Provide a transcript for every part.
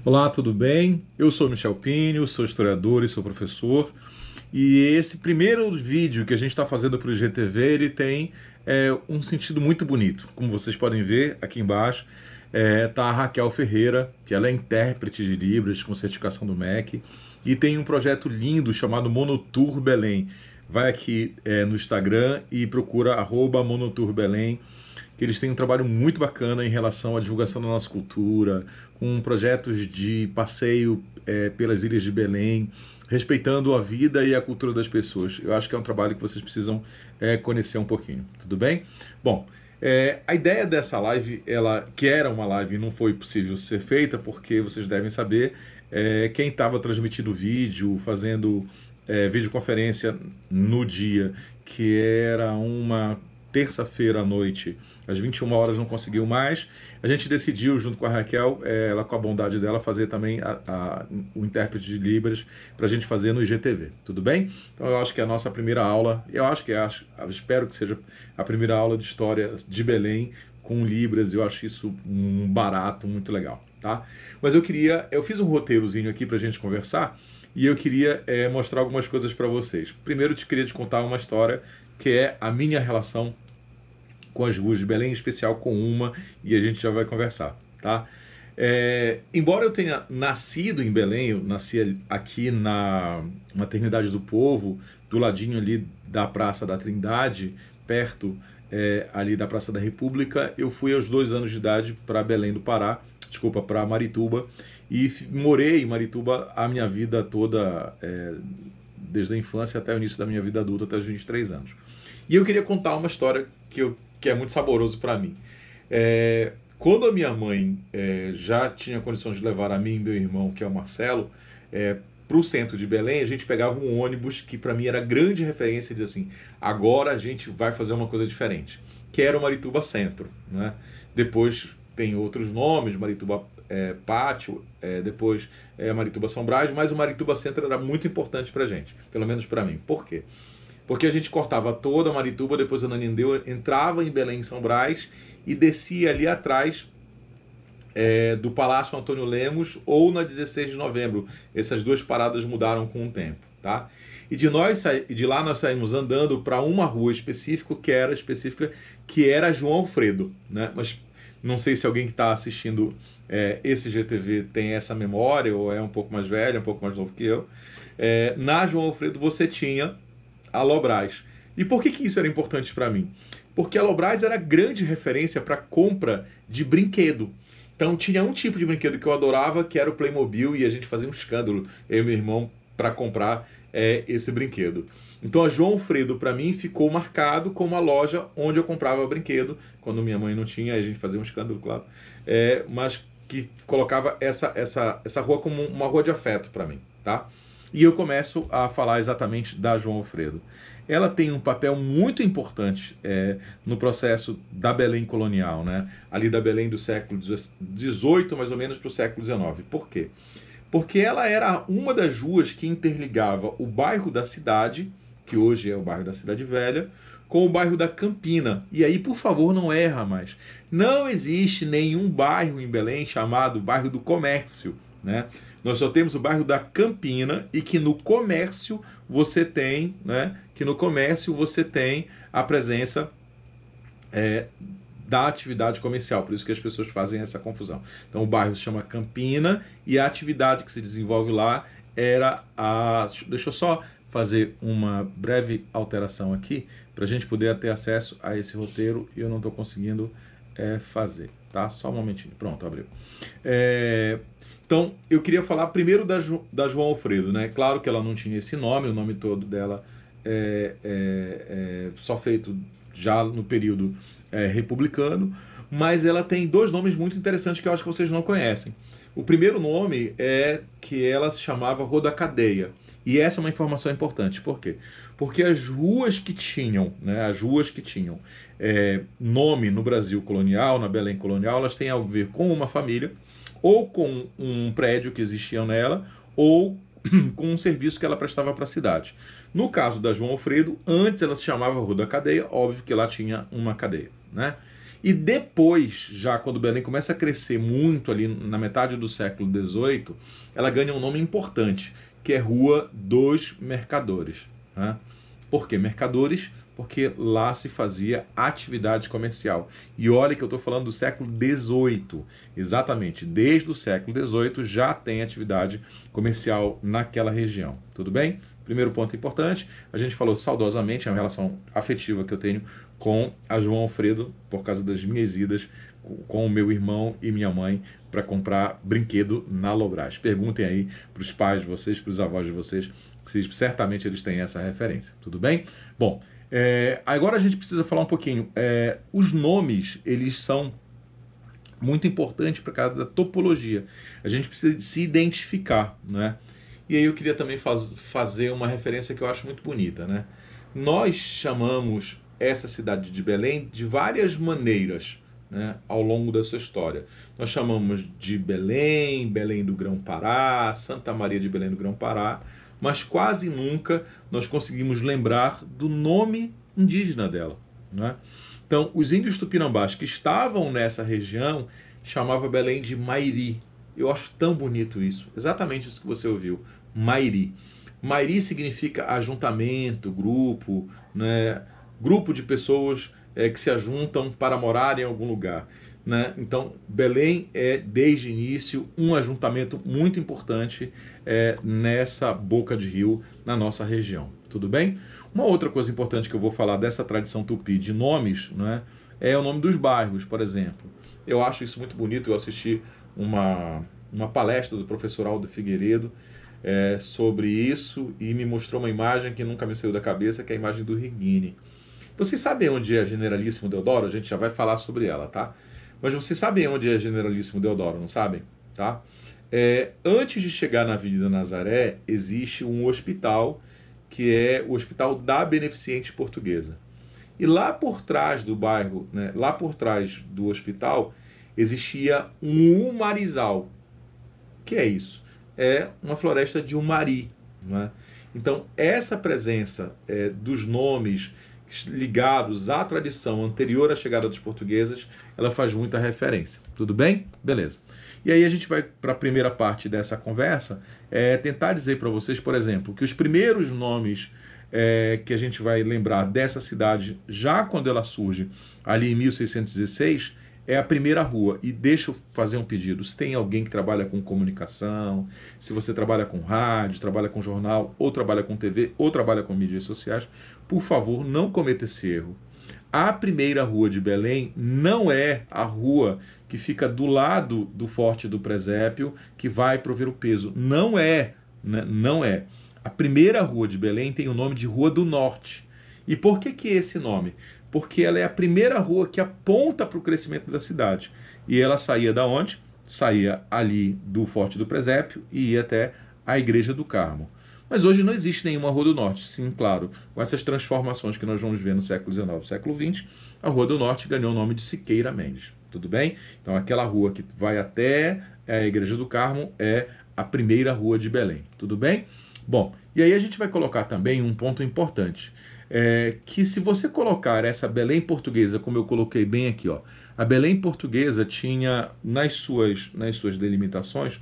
Olá, tudo bem? Eu sou Michel Pinho, sou historiador e sou professor. E esse primeiro vídeo que a gente está fazendo para o IGTV, ele tem um sentido muito bonito. Como vocês podem ver aqui embaixo, tá a Raquel Ferreira, que ela é intérprete de Libras com certificação do MEC, e tem um projeto lindo chamado Monotour Belém. Vai aqui no Instagram e procura @MonotourBelém, que eles têm um trabalho muito bacana em relação à divulgação da nossa cultura, com projetos de passeio pelas ilhas de Belém, respeitando a vida e a cultura das pessoas. Eu acho que é um trabalho que vocês precisam conhecer um pouquinho, tudo bem? Bom, a ideia dessa live, que era uma live, não foi possível ser feita, porque vocês devem saber, quem estava transmitindo o vídeo, fazendo videoconferência no dia, que era uma terça-feira à noite, às 21 horas, não conseguiu mais. A gente decidiu, junto com a Raquel, ela com a bondade dela, fazer também o intérprete de Libras para a gente fazer no IGTV, tudo bem? Então eu acho que é a nossa primeira aula, eu espero que seja a primeira aula de história de Belém com Libras. Eu acho isso um barato, muito legal, tá? Mas eu fiz um roteirozinho aqui para a gente conversar, e eu queria mostrar algumas coisas para vocês. Primeiro, eu queria te contar uma história que é a minha relação com as ruas de Belém, em especial com uma, e a gente já vai conversar, tá? Embora eu tenha nascido em Belém, eu nasci aqui na Maternidade do Povo, do ladinho ali da Praça da Trindade, perto ali da Praça da República. Eu fui aos 2 anos de idade para Belém do Pará, para Marituba, e morei em Marituba a minha vida toda, desde a infância até o início da minha vida adulta, até os 23 anos. E eu queria contar uma história que é muito saboroso para mim. Quando a minha mãe já tinha condições de levar a mim e meu irmão, que é o Marcelo, para o centro de Belém, a gente pegava um ônibus que para mim era grande referência, e dizia assim: agora a gente vai fazer uma coisa diferente, que era o Marituba Centro, né? Depois tem outros nomes, Marituba Pátio, depois Marituba São Brás, mas o Marituba Centro era muito importante pra gente, pelo menos para mim. Por quê? Porque a gente cortava toda a Marituba, depois a Ananindeu, entrava em Belém, São Brás, e descia ali atrás do Palácio Antônio Lemos, ou na 16 de novembro. Essas duas paradas mudaram com o tempo, tá? E de lá nós saímos andando para uma rua específica, que era João Alfredo, né? Mas não sei se alguém que está assistindo esse GTV tem essa memória, ou é um pouco mais velho, um pouco mais novo que eu. Na João Alfredo você tinha a Lobras. E por que isso era importante para mim? Porque a Lobras era grande referência para compra de brinquedo. Então tinha um tipo de brinquedo que eu adorava, que era o Playmobil, e a gente fazia um escândalo, eu e meu irmão, para comprar esse brinquedo. Então a João Alfredo, para mim, ficou marcado como a loja onde eu comprava brinquedo. Quando minha mãe não tinha, a gente fazia um escândalo, claro. Mas que colocava essa rua como uma rua de afeto para mim, tá? E eu começo a falar exatamente da João Alfredo. Ela tem um papel muito importante no processo da Belém colonial, né? Ali da Belém do século XVIII, mais ou menos, para o século XIX. Por quê? Porque ela era uma das ruas que interligava o bairro da Cidade, que hoje é o bairro da Cidade Velha, com o bairro da Campina. E aí, por favor, não erra mais. Não existe nenhum bairro em Belém chamado bairro do Comércio, né? Nós só temos o bairro da Campina, e que no comércio você tem, né? Que no comércio você tem a presença da atividade comercial, por isso que as pessoas fazem essa confusão. Então o bairro se chama Campina, e a atividade que se desenvolve lá era Deixa eu só fazer uma breve alteração aqui, para a gente poder ter acesso a esse roteiro, e eu não estou conseguindo fazer, tá? Só um momentinho. Pronto, abriu. Então, eu queria falar primeiro da João Alfredo, né? Claro que ela não tinha esse nome, o nome todo dela só feito já no período republicano, mas ela tem 2 nomes muito interessantes que eu acho que vocês não conhecem. O primeiro nome é que ela se chamava Rua da Cadeia, e essa é uma informação importante. Por quê? Porque as ruas que tinham, né, nome no Brasil colonial, na Belém colonial, elas têm a ver com uma família, ou com um prédio que existia nela, ou com um serviço que ela prestava para a cidade. No caso da João Alfredo, antes ela se chamava Rua da Cadeia, óbvio que lá tinha uma cadeia, né? E depois, já quando Belém começa a crescer muito ali na metade do século XVIII, ela ganha um nome importante, que é Rua dos Mercadores. Né? Por que mercadores? Porque lá se fazia atividade comercial. E olha que eu estou falando do século XVIII. Exatamente, desde o século XVIII já tem atividade comercial naquela região. Tudo bem? Primeiro ponto importante, a gente falou saudosamente, é uma relação afetiva que eu tenho com a João Alfredo, por causa das minhas idas com o meu irmão e minha mãe para comprar brinquedo na Lobras. Perguntem aí para os pais de vocês, para os avós de vocês, se certamente eles têm essa referência. Tudo bem? Bom, agora a gente precisa falar um pouquinho. Os nomes, eles são muito importantes para cada topologia. A gente precisa se identificar, né? E aí eu queria também fazer uma referência que eu acho muito bonita, né? Nós chamamos essa cidade de Belém de várias maneiras, né, ao longo da sua história. Nós chamamos de Belém, Belém do Grão-Pará, Santa Maria de Belém do Grão-Pará, mas quase nunca nós conseguimos lembrar do nome indígena dela, né? Então, os índios tupinambás que estavam nessa região chamavam Belém de Mairi. Eu acho tão bonito isso. Exatamente isso que você ouviu. Mairi. Mairi significa ajuntamento, grupo, né? Grupo de pessoas que se ajuntam para morar em algum lugar, né? Então, Belém é, desde o início, um ajuntamento muito importante nessa boca de rio, na nossa região. Tudo bem? Uma outra coisa importante que eu vou falar dessa tradição tupi de nomes, né, é o nome dos bairros, por exemplo. Eu acho isso muito bonito. Eu assisti uma palestra do professor Aldo Figueiredo sobre isso e me mostrou uma imagem que nunca me saiu da cabeça, que é a imagem do Riguini. Vocês sabem onde é Generalíssimo Deodoro? A gente já vai falar sobre ela, tá? Mas vocês sabem onde é Generalíssimo Deodoro, não sabem? Tá? Antes de chegar na Avenida Nazaré, existe um hospital, que é o Hospital da Beneficente Portuguesa. E lá por trás do bairro, né, lá por trás do hospital, existia um umarizal. O que é isso? É uma floresta de umari. Né? Então, essa presença dos nomes ligados à tradição anterior à chegada dos portugueses, ela faz muita referência. Tudo bem? Beleza. E aí a gente vai para a primeira parte dessa conversa, tentar dizer para vocês, por exemplo, que os primeiros nomes que a gente vai lembrar dessa cidade, já quando ela surge, ali em 1616, é a primeira rua. E deixa eu fazer um pedido. Se tem alguém que trabalha com comunicação, se você trabalha com rádio, trabalha com jornal, ou trabalha com TV, ou trabalha com mídias sociais, por favor, não cometa esse erro. A primeira rua de Belém não é a rua que fica do lado do Forte do Presépio, que vai prover o peso. Não é, né? Não é. A primeira rua de Belém tem o nome de Rua do Norte. E por que esse nome? Porque ela é a primeira rua que aponta para o crescimento da cidade. E ela saía da onde? Saía ali do Forte do Presépio e ia até a Igreja do Carmo. Mas hoje não existe nenhuma Rua do Norte. Sim, claro, com essas transformações que nós vamos ver no século XIX e século XX, a Rua do Norte ganhou o nome de Siqueira Mendes. Tudo bem? Então aquela rua que vai até a Igreja do Carmo é a primeira rua de Belém. Tudo bem? Bom, e aí a gente vai colocar também um ponto importante. Que se você colocar essa Belém portuguesa, como eu coloquei bem aqui, ó, a Belém portuguesa tinha nas suas delimitações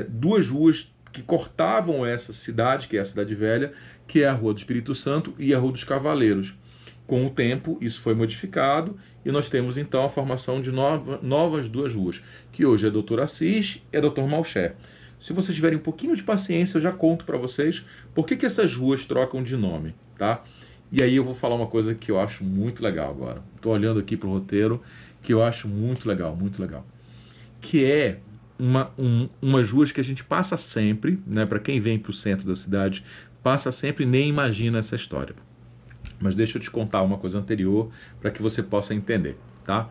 duas ruas que cortavam essa cidade, que é a Cidade Velha, que é a Rua do Espírito Santo e a Rua dos Cavaleiros. Com o tempo, isso foi modificado e nós temos então a formação de novas duas ruas, que hoje é Doutor Assis e Doutor Malcher. Se vocês tiverem um pouquinho de paciência, eu já conto para vocês por que essas ruas trocam de nome, tá? E aí eu vou falar uma coisa que eu acho muito legal agora. Estou olhando aqui para o roteiro, que eu acho muito legal, que é umas ruas que a gente passa sempre, né? Para quem vem para o centro da cidade, passa sempre e nem imagina essa história. Mas deixa eu te contar uma coisa anterior para que você possa entender, tá?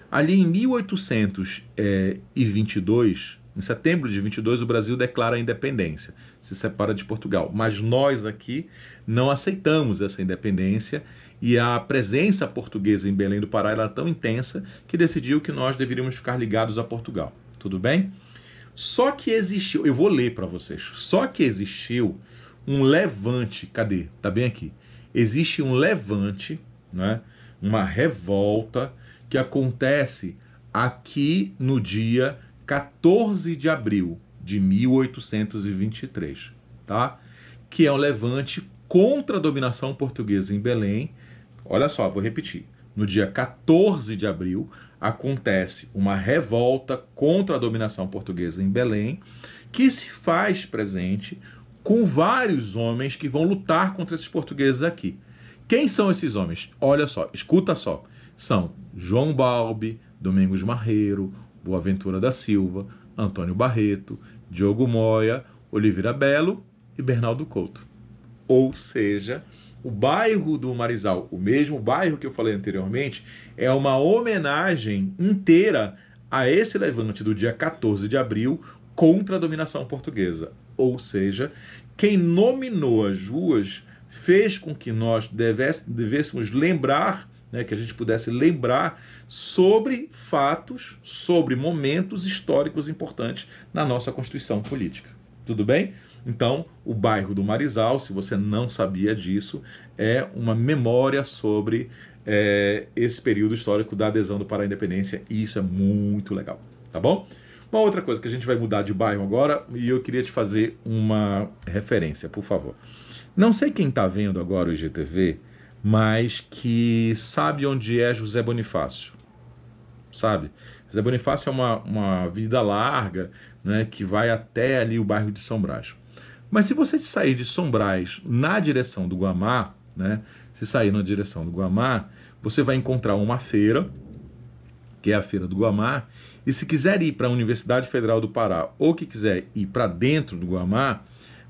Ali em 1822, em setembro de 22, o Brasil declara a independência, se separa de Portugal. Mas nós aqui não aceitamos essa independência e a presença portuguesa em Belém do Pará era tão intensa que decidiu que nós deveríamos ficar ligados a Portugal. Tudo bem? Só que existiu, eu vou ler para vocês, só que existiu um levante, cadê? Tá bem aqui. Existe um levante, né? Uma revolta que acontece aqui no dia 14 de abril de 1823, tá? Que é um levante contra a dominação portuguesa em Belém. Olha só, vou repetir. No dia 14 de abril acontece uma revolta contra a dominação portuguesa em Belém, que se faz presente com vários homens que vão lutar contra esses portugueses aqui. Quem são esses homens? Olha só, escuta só. São João Balbi, Domingos Marreiro, Boaventura da Silva, Antônio Barreto, Diogo Moya, Oliveira Belo e Bernardo Couto. Ou seja, o bairro do Marizal, o mesmo bairro que eu falei anteriormente, é uma homenagem inteira a esse levante do dia 14 de abril contra a dominação portuguesa. Ou seja, quem nominou as ruas fez com que nós devêssemos lembrar, né, que a gente pudesse lembrar sobre fatos, sobre momentos históricos importantes na nossa Constituição política. Tudo bem? Então, o bairro do Marizal, se você não sabia disso, é uma memória sobre esse período histórico da adesão do Pará à independência, e isso é muito legal, tá bom? Uma outra coisa que a gente vai mudar de bairro agora, e eu queria te fazer uma referência, por favor. Não sei quem está vendo agora o IGTV, mas que sabe onde é José Bonifácio, sabe? José Bonifácio é uma avenida larga, né, que vai até ali o bairro de São Brás. Mas se você sair de São Brás na direção do Guamá, né, se sair na direção do Guamá, você vai encontrar uma feira, que é a Feira do Guamá, e se quiser ir para a Universidade Federal do Pará ou que quiser ir para dentro do Guamá,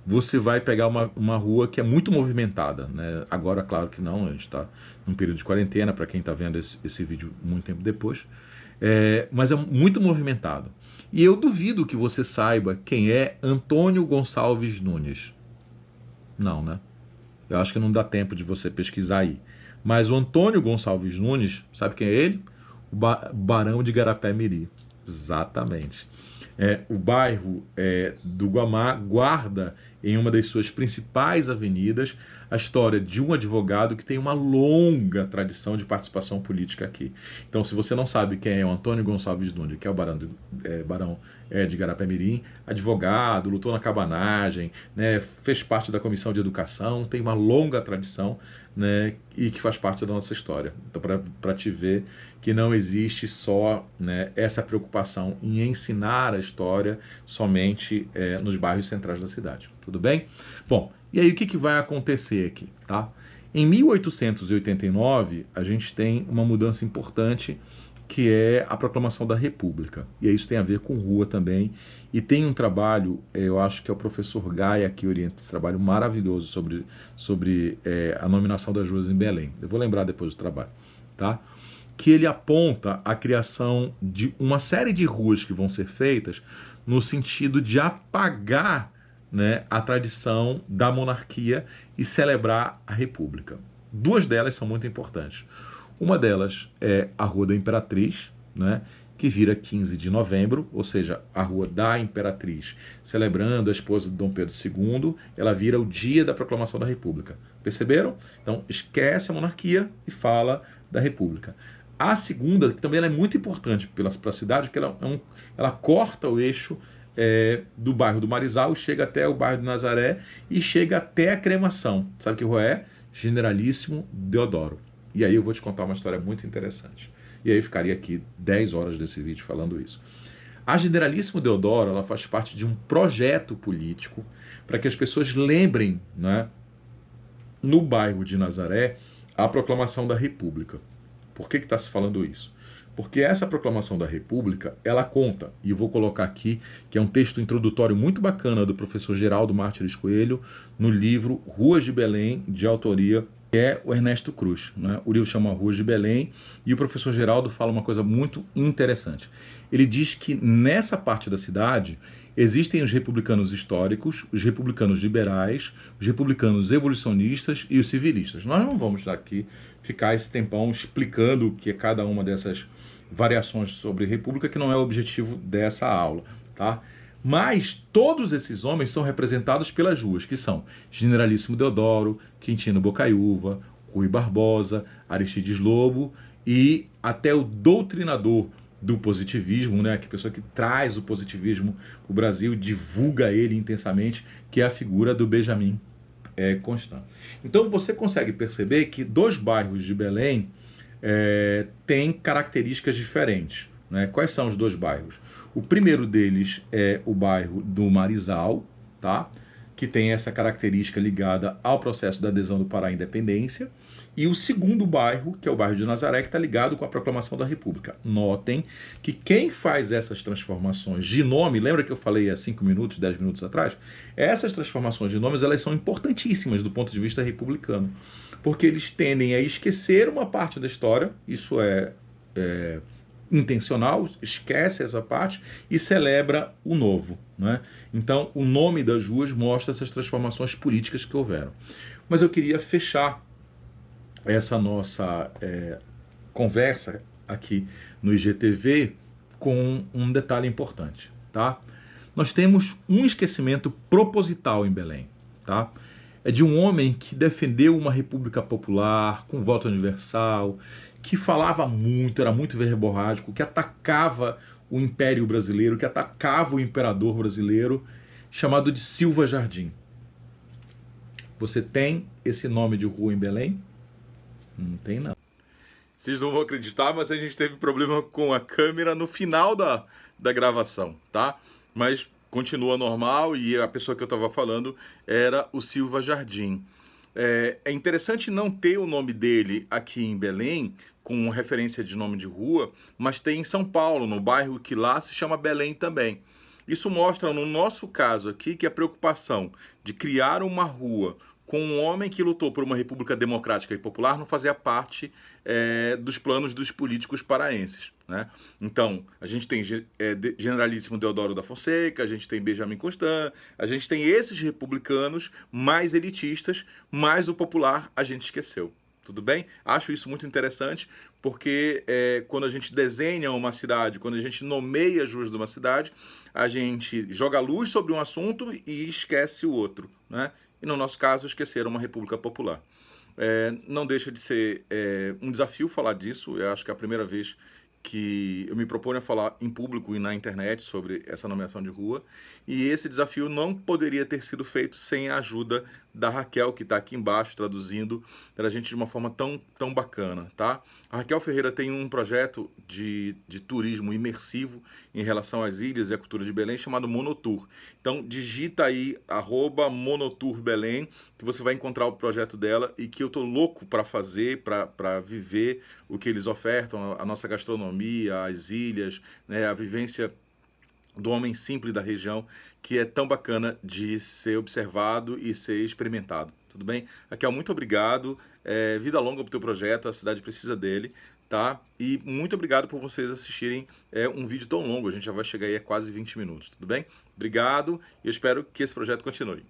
você vai pegar uma rua que é muito movimentada, né? Agora, claro que não, a gente está num período de quarentena, para quem está vendo esse vídeo muito tempo depois, mas é muito movimentado. E eu duvido que você saiba quem é Antônio Gonçalves Nunes. Não, né? Eu acho que não dá tempo de você pesquisar aí. Mas o Antônio Gonçalves Nunes, sabe quem é ele? O Barão de Garapé-Miri. Exatamente. O bairro do Guamá guarda em uma das suas principais avenidas a história de um advogado que tem uma longa tradição de participação política aqui. Então, se você não sabe quem é o Antônio Gonçalves Nunes, que é o Barão de Garapé-Mirim, advogado, lutou na cabanagem, né, fez parte da Comissão de Educação, tem uma longa tradição, né, e que faz parte da nossa história. Então, para te ver que não existe só, né, essa preocupação em ensinar a história somente nos bairros centrais da cidade. Tudo bem? Bom, e aí o que vai acontecer aqui, tá? Em 1889, a gente tem uma mudança importante, que é a proclamação da República. E isso tem a ver com rua também. E tem um trabalho, eu acho que é o professor Gaia que orienta esse trabalho maravilhoso sobre a nominação das ruas em Belém. Eu vou lembrar depois do trabalho, tá? Que ele aponta a criação de uma série de ruas que vão ser feitas no sentido de apagar, né, a tradição da monarquia e celebrar a República. Duas delas são muito importantes. Uma delas é a Rua da Imperatriz, né, que vira 15 de novembro, ou seja, a Rua da Imperatriz, celebrando a esposa de Dom Pedro II, ela vira o dia da proclamação da República. Perceberam? Então, esquece a monarquia e fala da República. A segunda, que também ela é muito importante para a cidade, porque ela corta o eixo do bairro do Marizal, chega até o bairro de Nazaré e chega até a Cremação. Sabe que rua é? Generalíssimo Deodoro. E aí eu vou te contar uma história muito interessante. E aí ficaria aqui 10 horas desse vídeo falando isso. A Generalíssimo Deodoro, ela faz parte de um projeto político para que as pessoas lembrem, né, no bairro de Nazaré, a proclamação da República. Por que está se falando isso? Porque essa proclamação da República, ela conta, e eu vou colocar aqui, que é um texto introdutório muito bacana do professor Geraldo Mártires Coelho, no livro Ruas de Belém, de autoria, que é o Ernesto Cruz, né? O livro chama Ruas de Belém, e o professor Geraldo fala uma coisa muito interessante. Ele diz que nessa parte da cidade existem os republicanos históricos, os republicanos liberais, os republicanos evolucionistas e os civilistas. Nós não vamos aqui ficar esse tempão explicando o que é cada uma dessas variações sobre república, que não é o objetivo dessa aula, tá? Mas todos esses homens são representados pelas ruas, que são Generalíssimo Deodoro, Quintino Bocaiúva, Rui Barbosa, Aristides Lobo e até o doutrinador do positivismo, né, que é a pessoa que traz o positivismo para o Brasil, divulga ele intensamente, que é a figura do Benjamin Constant. Então você consegue perceber que dois bairros de Belém têm características diferentes. Né? Quais são os dois bairros? O primeiro deles é o bairro do Marizal, tá? Que tem essa característica ligada ao processo da adesão do Pará à independência. E o segundo bairro, que é o bairro de Nazaré, que está ligado com a proclamação da República. Notem que quem faz essas transformações de nome, lembra que eu falei há 5 minutos, 10 minutos atrás? Essas transformações de nomes, elas são importantíssimas do ponto de vista republicano, porque eles tendem a esquecer uma parte da história, isso é intencional, esquece essa parte e celebra o novo. Né? Então, o nome das ruas mostra essas transformações políticas que houveram. Mas eu queria fechar essa nossa conversa aqui no IGTV com um detalhe importante. Tá? Nós temos um esquecimento proposital em Belém. Tá? É de um homem que defendeu uma república popular, com voto universal, que falava muito, era muito verborrágico, que atacava o Império Brasileiro, que atacava o imperador brasileiro, chamado de Silva Jardim. Você tem esse nome de rua em Belém? Não tem, não. Vocês não vão acreditar, mas a gente teve problema com a câmera no final da gravação, tá? Mas continua normal e a pessoa que eu estava falando era o Silva Jardim. É interessante não ter o nome dele aqui em Belém, com referência de nome de rua, mas tem em São Paulo, no bairro que lá se chama Belém também. Isso mostra, no nosso caso aqui, que a preocupação de criar uma rua com um homem que lutou por uma república democrática e popular não fazia parte dos planos dos políticos paraenses. Né? Então, a gente tem Generalíssimo Deodoro da Fonseca, a gente tem Benjamin Constant, a gente tem esses republicanos mais elitistas, mas o popular a gente esqueceu. Tudo bem? Acho isso muito interessante, porque quando a gente desenha uma cidade, quando a gente nomeia as ruas de uma cidade, a gente joga luz sobre um assunto e esquece o outro. Né? E no nosso caso, esquecer uma república popular. Não deixa de ser um desafio falar disso. Eu acho que é a primeira vez que eu me proponho a falar em público e na internet sobre essa nomeação de rua, e esse desafio não poderia ter sido feito sem a ajuda da Raquel, que está aqui embaixo traduzindo para a gente de uma forma tão bacana, tá? A Raquel Ferreira tem um projeto de turismo imersivo em relação às ilhas e à cultura de Belém chamado Monotour. Então digita aí @MonotourBelém que você vai encontrar o projeto dela e que eu tô louco para fazer, para viver o que eles ofertam, a nossa gastronomia, as ilhas, né, a vivência do homem simples da região, que é tão bacana de ser observado e ser experimentado. Tudo bem? Raquel, muito obrigado. Vida longa para o teu projeto, a cidade precisa dele, tá? E muito obrigado por vocês assistirem um vídeo tão longo, a gente já vai chegar aí a quase 20 minutos, tudo bem? Obrigado e eu espero que esse projeto continue.